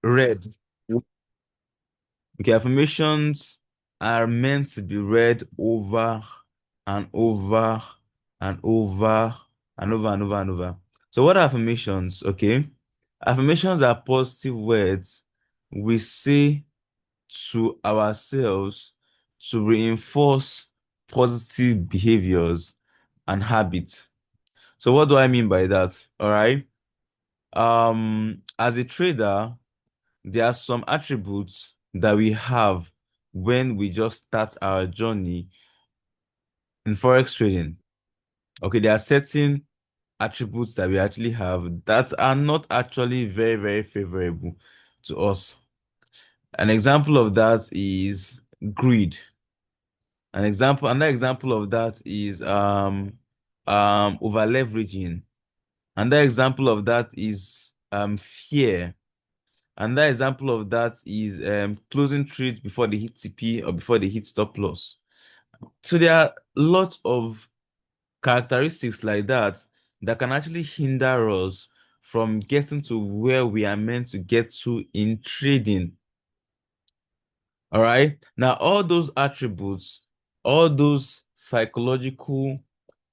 read. Okay, affirmations are meant to be read over and over and over and over and over and over. So what are affirmations? Okay. Affirmations are positive words we say to ourselves to reinforce positive behaviors and habits. So what do I mean by that? All right. As a trader, there are some attributes that we have when we just start our journey in forex trading. Okay, there are certain attributes that we actually have that are not actually very, very favorable to us. An example of that is greed. Another example of that is over leveraging. Another example of that is fear. Another example of that is closing trades before they hit TP or before they hit stop loss. So there are lots of characteristics like that that can actually hinder us from getting to where we are meant to get to in trading. All right. Now, all those attributes, all those psychological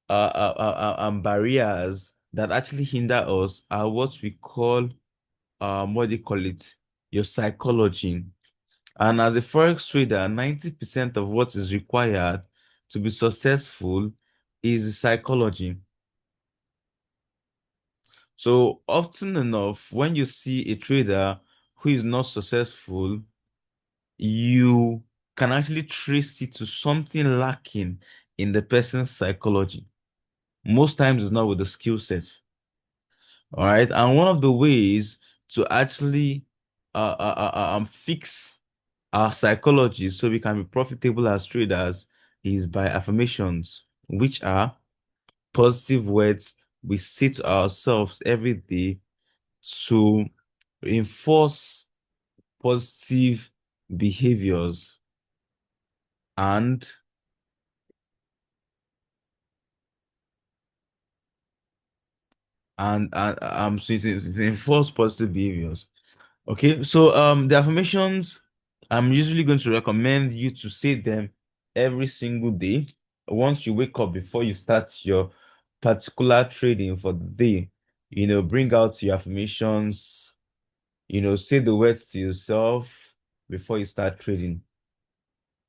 barriers that actually hinder us are what we call what do you call it? Your psychology. And as a forex trader, 90% of what is required to be successful is psychology. So often enough, when you see a trader who is not successful, you can actually trace it to something lacking in the person's psychology. Most times it's not with the skill sets. All right. And one of the ways to actually fix our psychology so we can be profitable as traders is by affirmations, which are positive words we say to ourselves every day to enforce positive behaviors and so it's enforce positive behaviors. Okay, so the affirmations, I'm usually going to recommend you to say them every single day. Once you wake up before you start your particular trading for the day, bring out your affirmations, say the words to yourself before you start trading.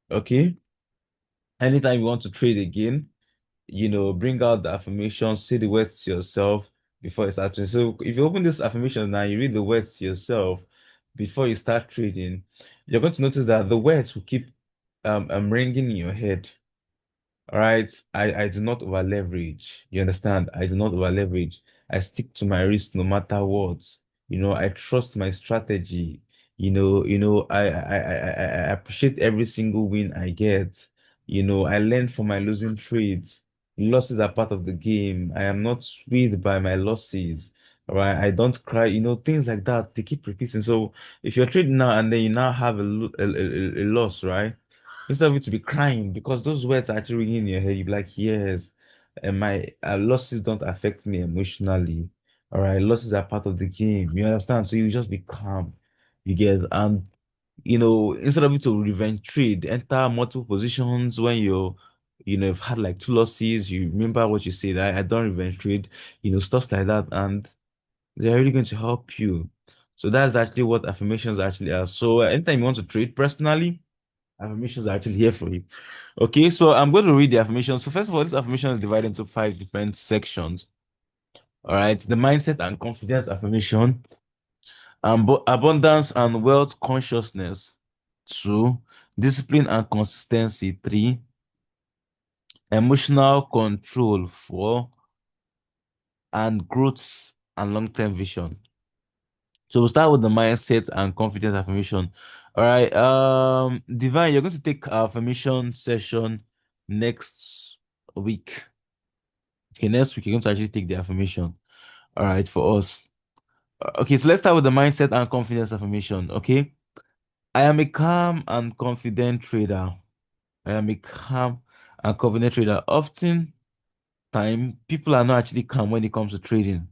Okay. Anytime you want to trade again, bring out the affirmations, say the words to yourself before you start trading. So if you open this affirmation now, you read the words to yourself before you start trading, you're going to notice that the words will keep ringing in your head. All right. I do not over leverage. You understand? I do not over leverage. I stick to my risk no matter what. I trust my strategy. I appreciate every single win I get. I learn from my losing trades. Losses are part of the game. I am not swayed by my losses. All right. I don't cry. Things like that. They keep repeating. So if you're trading now and then you now have a loss, right? Instead of you to be crying because those words are actually ringing in your head, you be like, yes, and my losses don't affect me emotionally. All right, losses are part of the game. You understand? So you just be calm. You get, and instead of you to revenge trade, enter multiple positions when you've had like two losses, you remember what you said, I don't revenge trade, stuff like that, and they're really going to help you. So that's actually what affirmations actually are. So anytime you want to trade personally, affirmations are actually here for you. Okay, so I'm going to read the affirmations. So first of all, this affirmation is divided into five different sections. All right, the mindset and confidence affirmation, abundance and wealth consciousness. Two, discipline and consistency. Three, emotional control. Four, and growth and long-term vision. So we'll start with the mindset and confidence affirmation. All right, Divine, you're going to take our affirmation session next week. Okay, next week you're going to actually take the affirmation. All right, for us. Okay, so let's start with the mindset and confidence affirmation. Okay, I am a calm and confident trader. I am a calm and confident trader. Often time people are not actually calm when it comes to trading,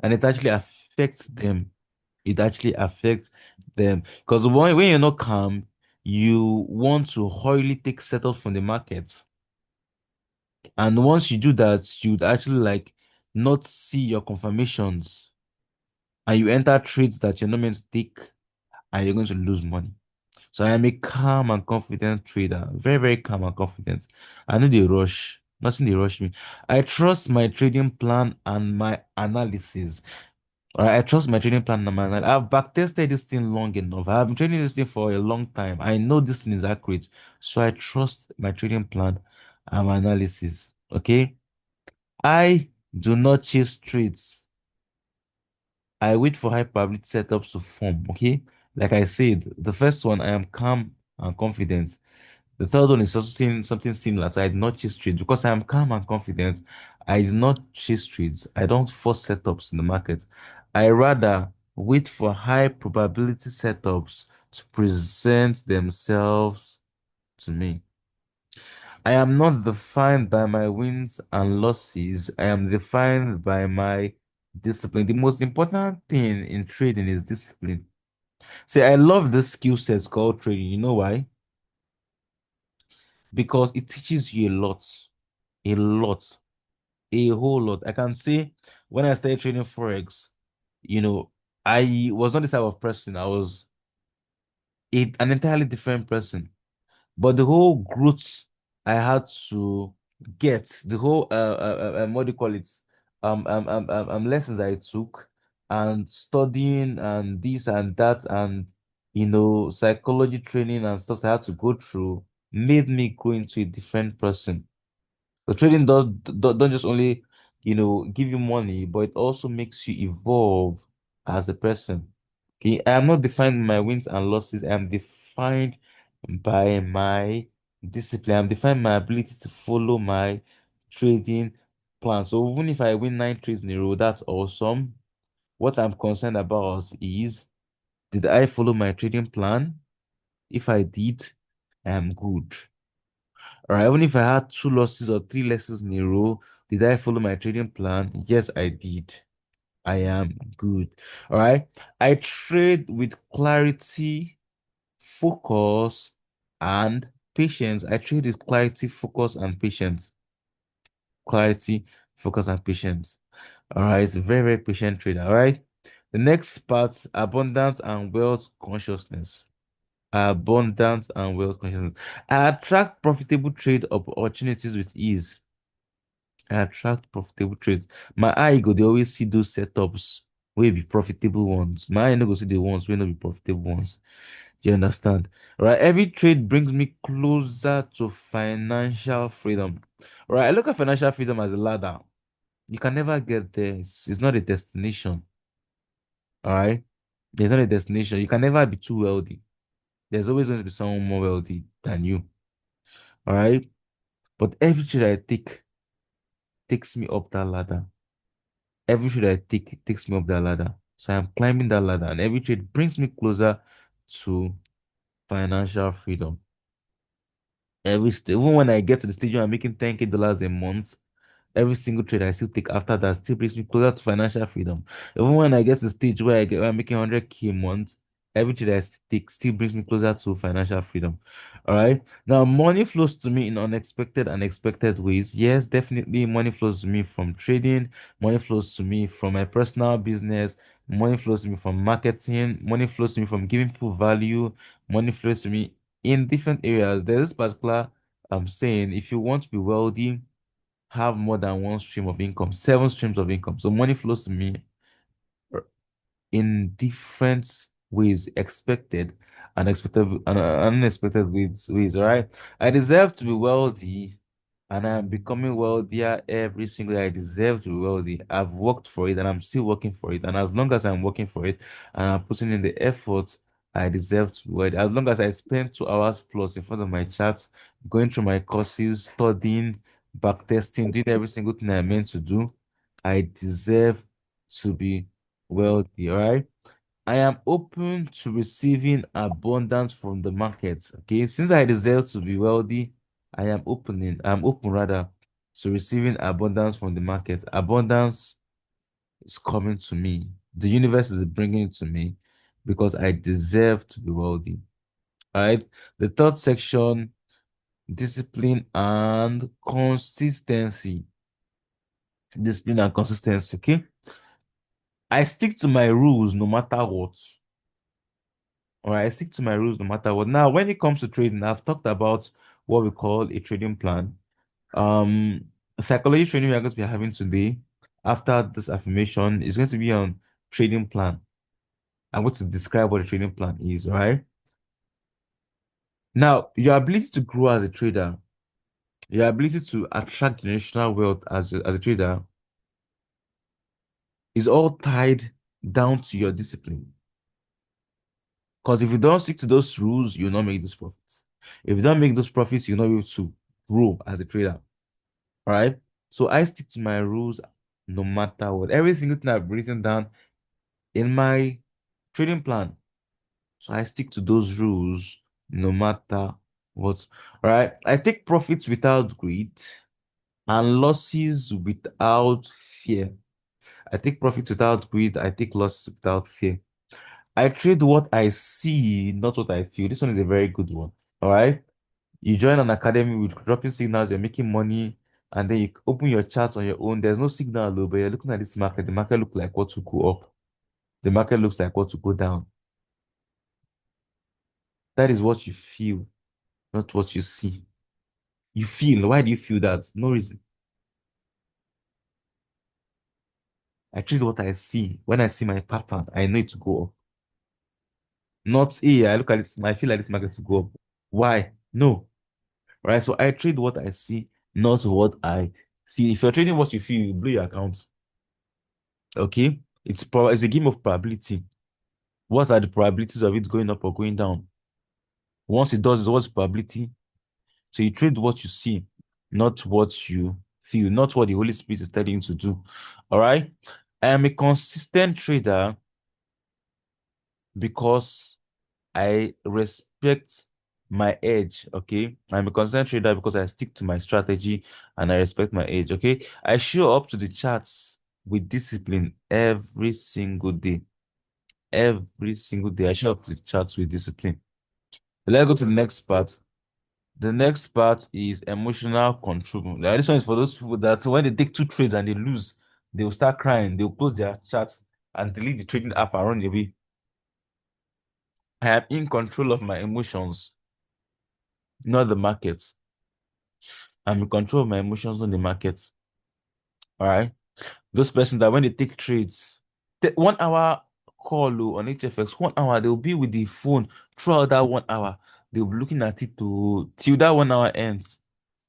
and it actually affects them. It actually affects them because when you're not calm, you want to hurriedly take setups from the market. And once you do that, you'd actually like not see your confirmations and you enter trades that you're not meant to take and you're going to lose money. So I am a calm and confident trader, very, very calm and confident. I know they rush, nothing they rush me. I trust my trading plan and my analysis. All right, I trust my trading plan and my analysis. I've backtested this thing long enough. I've been trading this thing for a long time. I know this thing is accurate. So I trust my trading plan and my analysis. Okay. I do not chase trades. I wait for high probability setups to form. Okay. Like I said, the first one, I am calm and confident. The third one is also something similar. So I do not chase trades because I am calm and confident. I do not chase trades. I don't force setups in the market. I rather wait for high probability setups to present themselves to me. I am not defined by my wins and losses. I am defined by my discipline. The most important thing in trading is discipline. See, I love this skill set called trading. You know why? Because it teaches you a lot, a whole lot. I can say when I started trading Forex, you know, I was not this type of person. I was an entirely different person. But the whole growth I had to get, the whole what do you call it? Lessons I took and studying and this and that and psychology training and stuff I had to go through made me go into a different person. The trading don't just only, give you money, but it also makes you evolve as a person. Okay, I am not defined by my wins and losses. I am defined by my discipline. I'm defined by my ability to follow my trading plan. So even if I win 9 trades in a row, that's awesome. What I'm concerned about is, did I follow my trading plan? If I did, I am good. All right, even if I had 2 losses or 3 losses in a row, did I follow my trading plan? Yes, I did. I am good. All right. I trade with clarity, focus, and patience. I trade with clarity, focus, and patience. Clarity, focus, and patience. All right. It's a very, very patient trader. All right. The next part, abundance and wealth consciousness. Abundance and wealth consciousness. I attract profitable trade opportunities with ease. I attract profitable trades. My eye go, they always see those setups will be profitable ones. My eye no go see the ones will not be profitable ones. Do you understand? Right? Every trade brings me closer to financial freedom. Right? I look at financial freedom as a ladder. You can never get there. It's not a destination. All right. There's not a destination. You can never be too wealthy. There's always going to be someone more wealthy than you. All right. But every trade I take takes me up that ladder. Every trade I take it takes me up that ladder. So I'm climbing that ladder, and every trade brings me closer to financial freedom. Even when I get to the stage where I'm making $10K a month, every single trade I still take after that still brings me closer to financial freedom. Even when I get to the stage where I'm making 100K a month, every trade I take still brings me closer to financial freedom. All right. Now, money flows to me in unexpected and expected ways. Yes, definitely, money flows to me from trading. Money flows to me from my personal business. Money flows to me from marketing. Money flows to me from giving people value. Money flows to me in different areas. There's this particular saying, if you want to be wealthy, have more than one stream of income, 7 streams of income. So money flows to me in different ways, expected, unexpected, and unexpected ways. All right. I deserve to be wealthy, and I'm becoming wealthier every single day. I deserve to be wealthy. I've worked for it, and I'm still working for it. And as long as I'm working for it, and I'm putting in the effort, I deserve to be wealthy. As long as I spend 2 hours plus in front of my charts, going through my courses, studying, backtesting, doing every single thing I'm meant to do, I deserve to be wealthy. All right. I am open to receiving abundance from the market. Okay. Since I deserve to be wealthy, I'm open rather to receiving abundance from the market. Abundance is coming to me. The universe is bringing it to me because I deserve to be wealthy. All right. The third section, discipline and consistency. Discipline and consistency. Okay. I stick to my rules no matter what. All right. I stick to my rules no matter what. Now, when it comes to trading, I've talked about what we call a trading plan. Um, Psychology training we are going to be having today after this affirmation is going to be on trading plan. I'm going to describe what a trading plan is, right? Now, your ability to grow as a trader, your ability to attract generational wealth as a trader is all tied down to your discipline. Because if you don't stick to those rules, you'll not make those profits. If you don't make those profits, you're not able to grow as a trader. All right. So I stick to my rules no matter what. Every single thing I've written down in my trading plan. So I stick to those rules no matter what. All right. I take profits without greed and losses without fear. I take profits without greed. I take losses without fear. I trade what I see, not what I feel. This one is a very good one. All right. You join an academy with dropping signals, you're making money, and then you open your charts on your own. There's no signal, though, but you're looking at this market. The market looks like what to go up. The market looks like what to go down. That is what you feel, not what you see. You feel. Why do you feel that? No reason. I treat what I see. When I see my pattern, I know it to go up. Not, hey, I look at this, I feel like this market to go up. Why? No. Right? So I trade what I see, not what I feel. If you're trading what you feel, you blow your account. Okay? It's a game of probability. What are the probabilities of it going up or going down? Once it does, what's the probability? So you trade what you see, not what you feel, not what the Holy Spirit is telling you to do. All right. I am a consistent trader because I respect my edge. Okay. I'm a consistent trader because I stick to my strategy and I respect my edge. Okay. I show up to the charts with discipline every single day. Every single day. I show up to the charts with discipline. Let's go to the next part. The next part is emotional control. Now, this one is for those people that when they take two trades and they lose, they will start crying. They will close their chats and delete the trading app and run away. I am in control of my emotions, not the market. I'm in control of my emotions, not the market. All right. Those persons that when they take trades, 1 hour call on HFX, 1 hour, they'll be with the phone throughout that 1 hour. They'll be looking at it to till that 1 hour ends.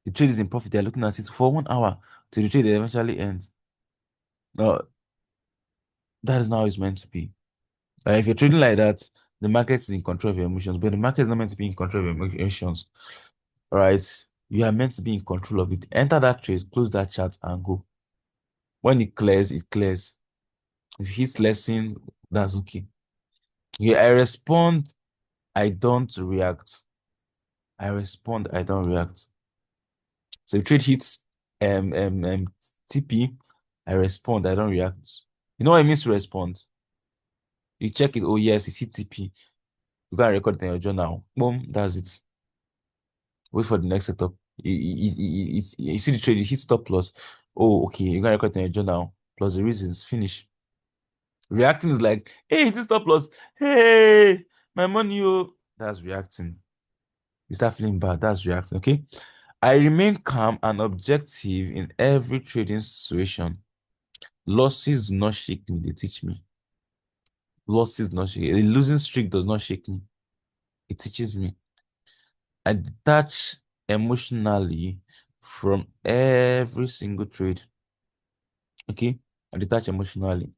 The trade is in profit. They're looking at it for 1 hour till the trade eventually ends. Uh, that is not how it's meant to be. If you're trading like that, the market is in control of your emotions, but the market is not meant to be in control of your emotions. All right. You are meant to be in control of it. Enter that trade, close that chart, and go. When it clears, it clears. If it hits lesson, that's okay. Yeah, I respond, I don't react. I respond, I don't react. So if trade hits TP, I respond, I don't react. You know what it means to respond? You check it, oh yes, it's hit TP. You can record it in your journal. Boom, that's it. Wait for the next setup. You see the trade, it hits stop loss. Oh, okay, you can record it in your journal. Plus the reasons, finish. Reacting is like, hey, it's stop loss. Hey, my money, you. That's reacting. You start feeling bad. That's reacting. Okay. I remain calm and objective in every trading situation. Losses do not shake me, they teach me. Losses do not shake. A losing streak does not shake me. It teaches me. I detach emotionally from every single trade. Okay. I detach emotionally.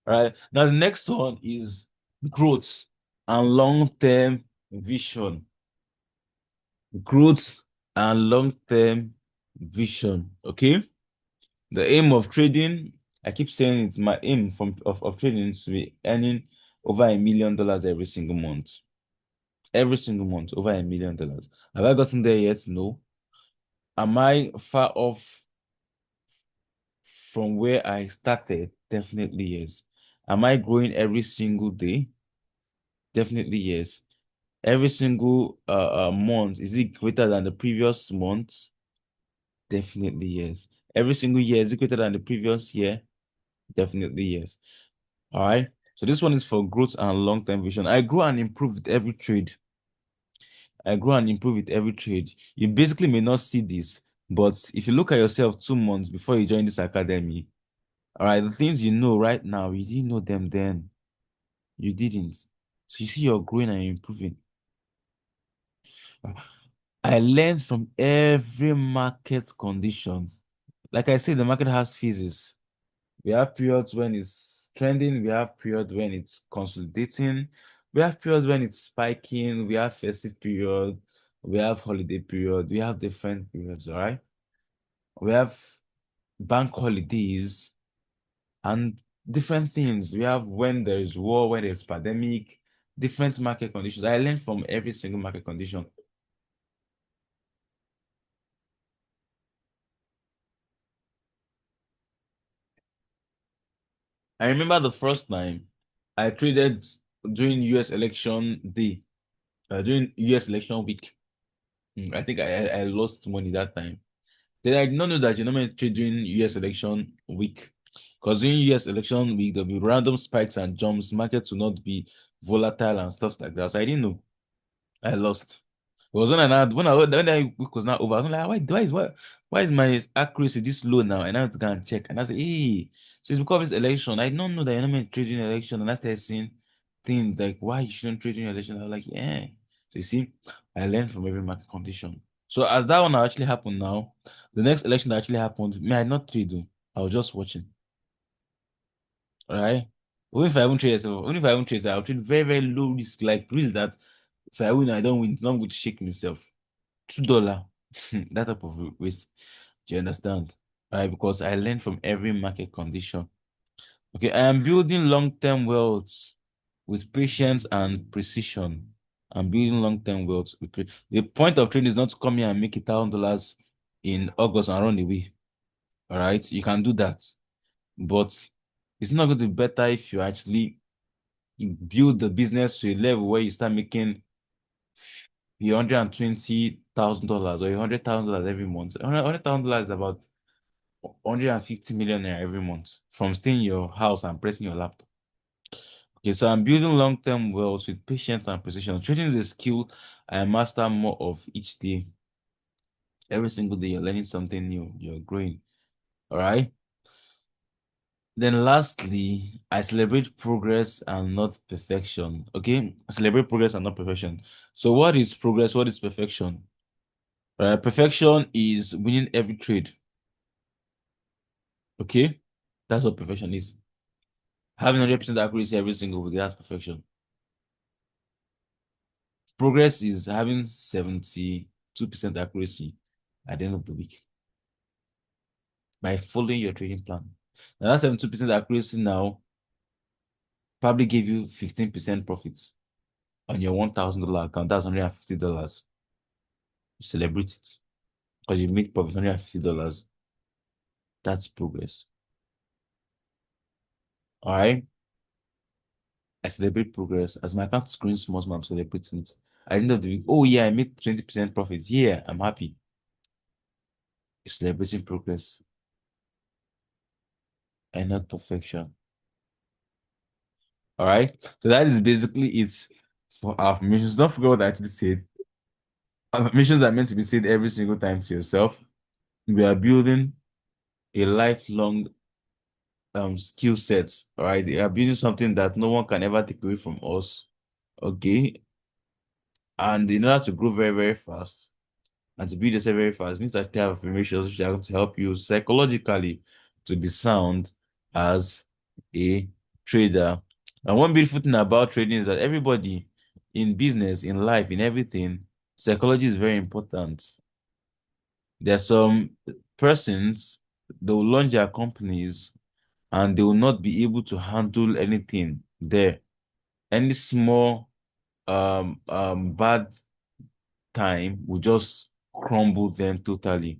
All right. Now the next one is growth and long-term vision. Growth and long-term vision. Okay. The aim of trading, I keep saying it's my aim of trading to be earning over $1 million every single month. Every single month, over $1 million. Have I gotten there yet? No. Am I far off from where I started? Definitely yes. Am I growing every single day? Definitely yes. Every single month, is it greater than the previous month? Definitely yes. Every single year, is it greater than the previous year? Definitely yes. All right. So this one is for growth and long-term vision. I grow and improve with every trade. I grow and improve with every trade. You basically may not see this, but if you look at yourself 2 months before you join this academy, all right, the things you know right now, you didn't know them then. You didn't. So you see you're growing and improving. I learned from every market condition. Like I said, the market has phases. We have periods when it's trending, we have periods when it's consolidating, we have periods when it's spiking, we have festive period, we have holiday period, we have different periods, all right? We have bank holidays and different things. We have when there is war, when there's pandemic, different market conditions. I learned from every single market condition. I remember the first time I traded during US election day, during US election week. I think I lost money that time. Then I did not know that you normally trade during US election week. Because during US election week, there'll be random spikes and jumps. Markets will not be volatile and stuff like that. So I didn't know. I lost. It was when I now when that week was not over. I was like, why is my accuracy this low now? And I have to go and check. And I said, hey, so it's because of this election. I don't know that you're not meant to trade in election. And I started seeing things like why you shouldn't trade in election. I was like, yeah. So you see, I learned from every market condition. So as that one actually happened now, the next election that actually happened, me, I not trade though. I was just watching. All right. Even if I won't trade, I'll trade very, very low risk, like risk that if I win, I don't win. It's not going to shake myself. $2. That type of waste. Do you understand? Right? Because I learned from every market condition. Okay, I am building long-term wealth with patience and precision. I'm building long-term wealth with the point of trading is not to come here and make $1,000 in August and run away. All right, you can do that, but it's not going to be better if you actually build the business to a level where you start making $120,000 or $100,000 every month. $100,000 is about 150 million naira every month from staying in your house and pressing your laptop. Okay, so I'm building long-term wealth with patience and precision. Trading is a skill I master more of each day. Every single day, you're learning something new, you're growing. All right. Then lastly, I celebrate progress and not perfection. Okay, I celebrate progress and not perfection. So what is progress? What is perfection? Perfection is winning every trade. Okay, that's what perfection is. Having 100% accuracy every single week, that's perfection. Progress is having 72% accuracy at the end of the week by following your trading plan. Now that 72% accuracy now probably give you 15% profit on your $1,000 account. That's $150. You celebrate it because you made profit $150. That's progress. All right. I celebrate progress. As my account is growing small, small, I'm celebrating it. At the end of the week, oh yeah, I made 20% profit. Yeah, I'm happy. You're celebrating progress and not perfection. All right. So that is basically it for affirmations. Don't forget what I actually said. Affirmations are meant to be said every single time to yourself. We are building a lifelong skill set. All right. We are building something that no one can ever take away from us. Okay. And in order to grow very, very fast and to build yourself very fast, you need to actually have affirmations which are going to help you psychologically to be sound as a trader. And one beautiful thing about trading is that everybody in business, in life, in everything, psychology is very important. There are some persons, they will launch their companies and they will not be able to handle anything there. Any small bad time will just crumble them totally.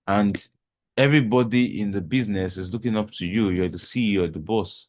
And everybody in the business is looking up to you. You're the CEO, the boss.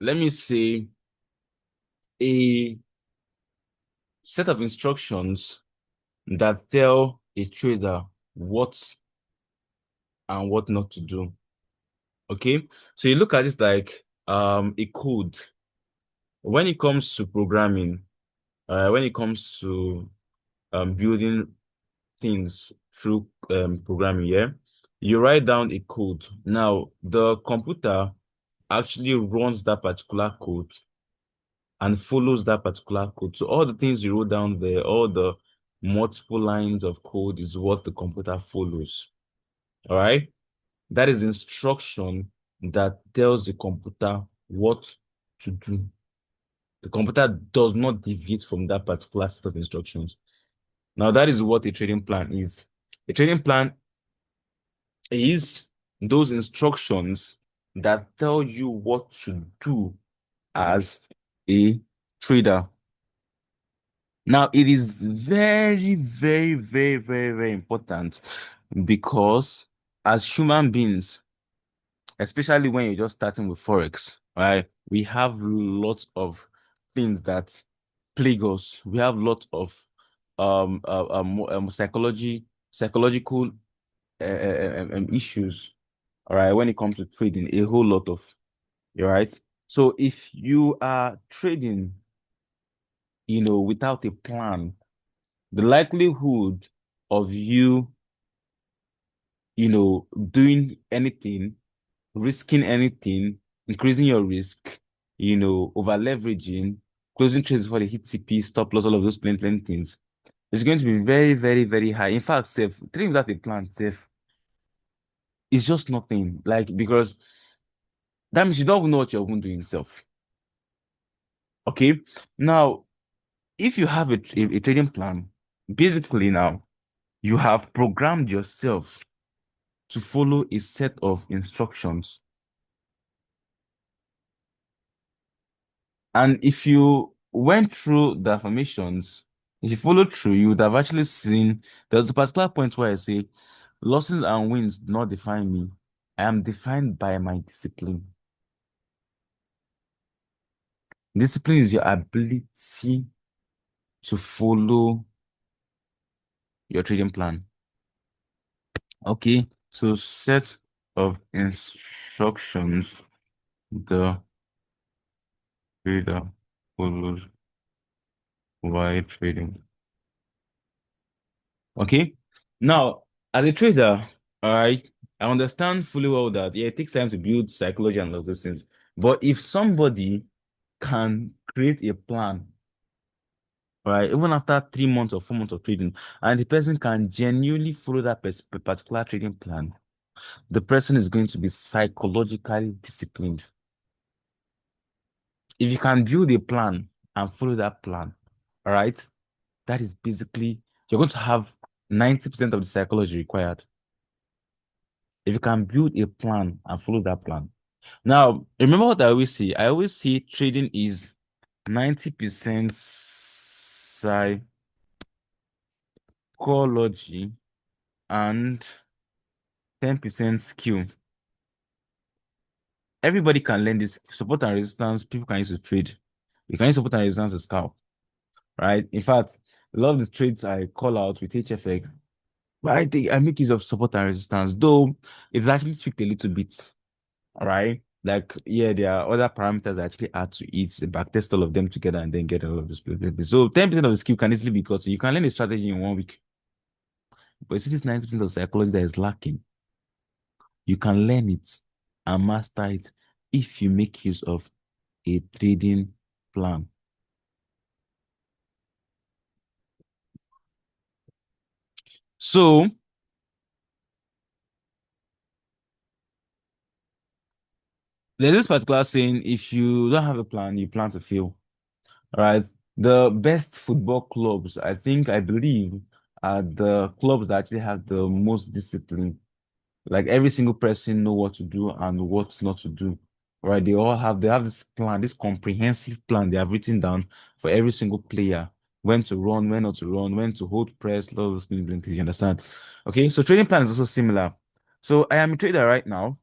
let me say, a set of instructions that tell a trader what and what not to do. Okay, so you look at it like a code. When it comes to programming, when it comes to building things through programming, yeah, you write down a code. Now, the computer actually runs that particular code and follows that particular code. So all the things you wrote down there, all the multiple lines of code is what the computer follows. All right. That is instruction that tells the computer what to do. The computer does not deviate from that particular set of instructions. Now, that is what a trading plan is. A trading plan is those instructions that tell you what to do as a trader. Now, it is very, very, very, very, very important because as human beings, especially when you're just starting with Forex, right, we have lots of things that plague us. We have lots of psychological issues, all right, when it comes to trading, a whole lot of, all right. So if you are trading, without a plan, the likelihood of you, doing anything, risking anything, increasing your risk, over leveraging, closing trades before they hit CP, stop loss, all of those plain things, is going to be very, very, very high. In fact, safe trading without a plan, safe is just nothing. Like, because that means you don't even know what you're even doing yourself. Okay. Now, if you have a trading plan, basically now you have programmed yourself to follow a set of instructions. And if you went through the affirmations, if you followed through, you would have actually seen there's a particular point where I say, losses and wins do not define me. I am defined by my discipline. Discipline is your ability to follow your trading plan. Okay, so set of instructions the trader follows while trading. Okay. Now, as a trader, I understand fully well that yeah, it takes time to build psychology and all those things. But if somebody can create a plan, right, even after 3 months or 4 months of trading, and the person can genuinely follow that particular trading plan, the person is going to be psychologically disciplined. If you can build a plan and follow that plan, all right, that is basically you're going to have 90% of the psychology required. If you can build a plan and follow that plan. Now, remember what I always say? I always say trading is 90% psychology and 10% skill. Everybody can learn this support and resistance. People can use to trade. You can use support and resistance to scalp, right? In fact, a lot of the trades I call out with HFX, but I think I make use of support and resistance, though it's actually tweaked a little bit. All right. Like, yeah, there are other parameters that actually add to it, backtest all of them together and then get all of this. So 10% of the skill can easily be got. So you can learn a strategy in 1 week. But you see this 90% of psychology that is lacking. You can learn it and master it if you make use of a trading plan. So there's this particular saying, if you don't have a plan, you plan to fail. All right. The best football clubs, I believe, are the clubs that actually have the most discipline. Like every single person know what to do and what not to do. Right? They have this plan, this comprehensive plan they have written down for every single player. When to run, when not to run, when to hold press, all those things, you understand? Okay, so trading plan is also similar. So I am a trader right now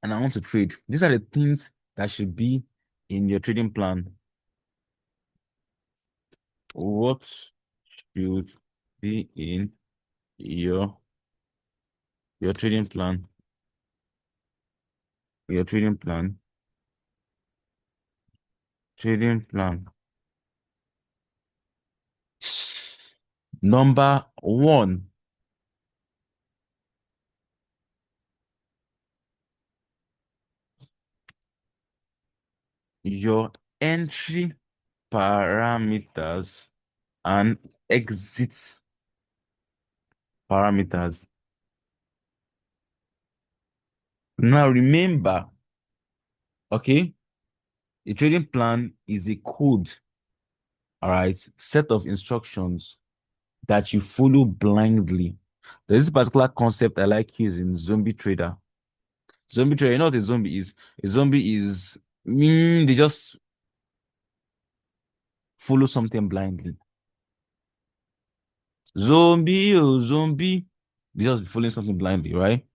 and I want to trade. These are the things that should be in your trading plan? What should be in your your trading plan? Your trading plan. Trading plan. Number one, your entry parameters and exit parameters. Now remember, okay, a trading plan is a code, all right, set of instructions that you follow blindly. There's this particular concept I like using zombie trader. Zombie trader, you know what a zombie is? A zombie is they just follow something blindly. Zombie, oh, zombie. They just be following something blindly, right?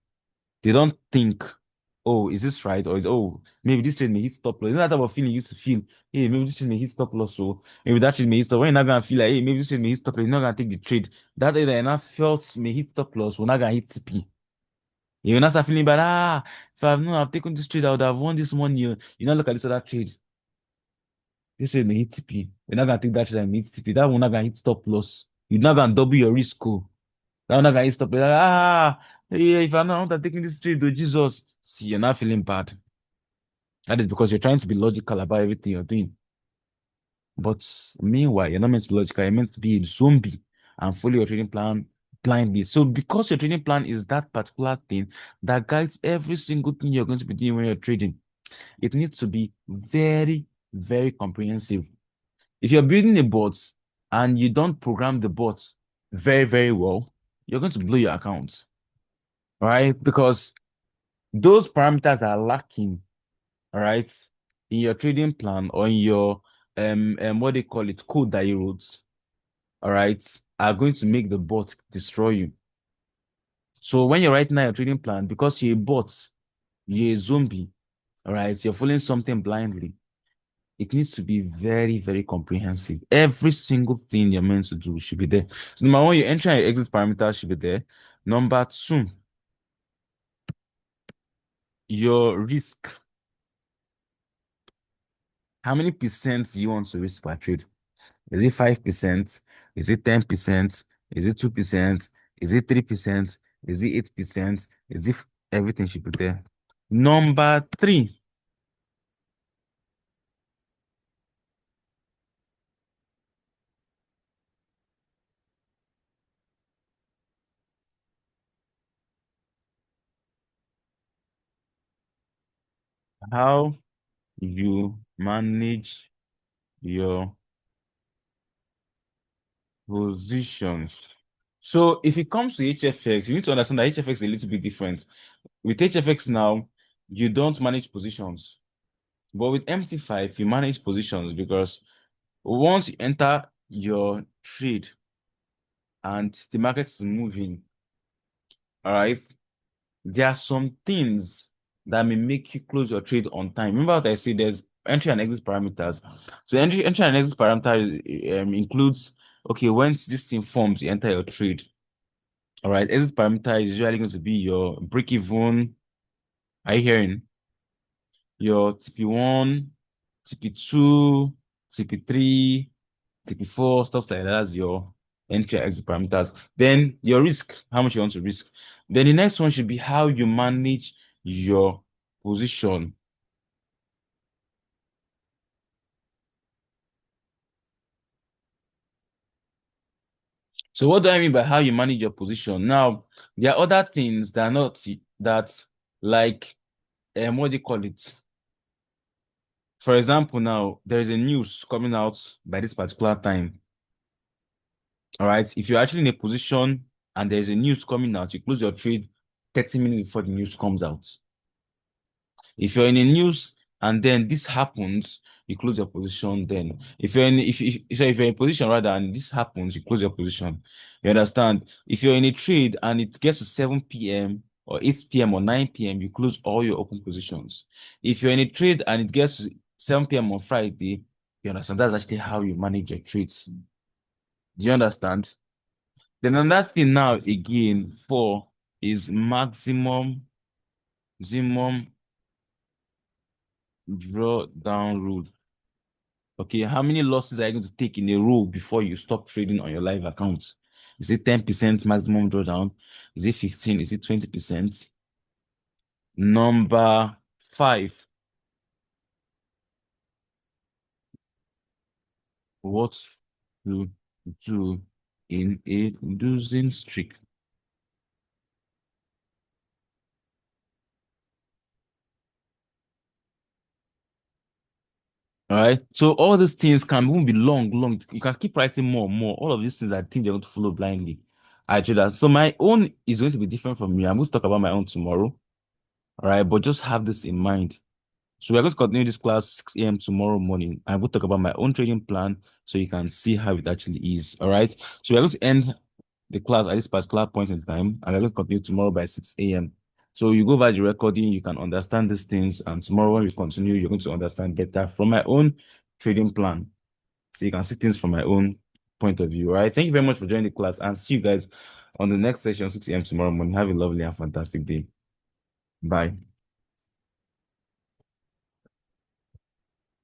They don't think, oh, is this right? Or maybe this trade may hit stop loss. You know that type of feeling you used to feel, hey, maybe this trade may hit stop loss. So maybe that trade may hit stop. When you're not gonna feel like, hey, maybe this trade may hit stop loss, you're not gonna take the trade. That trade that you're not felt may hit stop loss, we're not gonna hit TP. You will not start feeling bad. If I've known I've taken this trade, I would have won this money. You now look at this other trade. This trade may hit TP. You're not gonna take that trade and hit TP. That one not gonna hit stop loss. You're not gonna double your risk. Oh. That one not gonna hit stop loss. Yeah, if I'm not taking this trade, oh Jesus. See, you're not feeling bad. That is because you're trying to be logical about everything you're doing. But meanwhile, you're not meant to be logical, you're meant to be a zombie and follow your trading plan blindly. So because your trading plan is that particular thing that guides every single thing you're going to be doing when you're trading, it needs to be very, very comprehensive. If you're building a bot and you don't program the bot very, very well, you're going to blow your account, right? Because those parameters are lacking, all right, in your trading plan or in your what they call it, code that you wrote, all right, are going to make the bot destroy you. So when you're writing out your trading plan, because you're a bot, you're a zombie, all right, you're following something blindly, it needs to be very, very comprehensive. Every single thing you're meant to do should be there. So number one, your entry and your exit parameters should be there. Number two, your risk. How many percent do you want to risk per trade? Is it 5%? Is it 10%? Is it 2%? Is it 3%? Is it 8%? Is it everything should be there? Number three, how you manage your positions. So if it comes to HFX, you need to understand that HFX is a little bit different. With HFX now, you don't manage positions. But with MT5, you manage positions because once you enter your trade and the market is moving, all right, there are some things that may make you close your trade on time. Remember what I said, there's entry and exit parameters. So entry and exit parameter includes, okay, once this thing forms, you enter your trade. All right, exit parameter is usually going to be your break even. Are you hearing? Your TP1, TP2, TP3, TP4, stuff like that. That's your entry and exit parameters. Then your risk, how much you want to risk. Then the next one should be how you manage your position. So what do I mean by how you manage your position? Now, there are other things that are not that like what do you call it? For example, now there is a news coming out by this particular time. All right. If you're actually in a position and there's a news coming out, you close your trade 30 minutes before the news comes out. If you're in a news and then this happens, you close your position then. If you're in if you're in a position rather and this happens, you close your position. You understand? If you're in a trade and it gets to 7 p.m. or 8 p.m. or 9 p.m., you close all your open positions. If you're in a trade and it gets to 7 p.m. on Friday. You understand? That's actually how you manage your trades. Do you understand? Then another thing now again, four is maximum drawdown rule. Okay, how many losses are you going to take in a row before you stop trading on your live account? Is it 10% maximum drawdown? Is it 15? Is it 20%? Number five, what to do in a losing streak? All right. So all these things can even be long. You can keep writing more. All of these things are things you're going to follow blindly. I do that. So my own is going to be different from you. I'm going to talk about my own tomorrow. All right. But just have this in mind. So we're going to continue this class 6 a.m. tomorrow morning. I will talk about my own trading plan so you can see how it actually is. All right. So we're going to end the class at this particular point in time, and we're going to continue tomorrow by 6 a.m. So you go over the recording, you can understand these things, and tomorrow when we continue, you're going to understand better from my own trading plan. So you can see things from my own point of view. All right. Thank you very much for joining the class, and see you guys on the next session, 6 a.m. tomorrow morning. Have a lovely and fantastic day. Bye.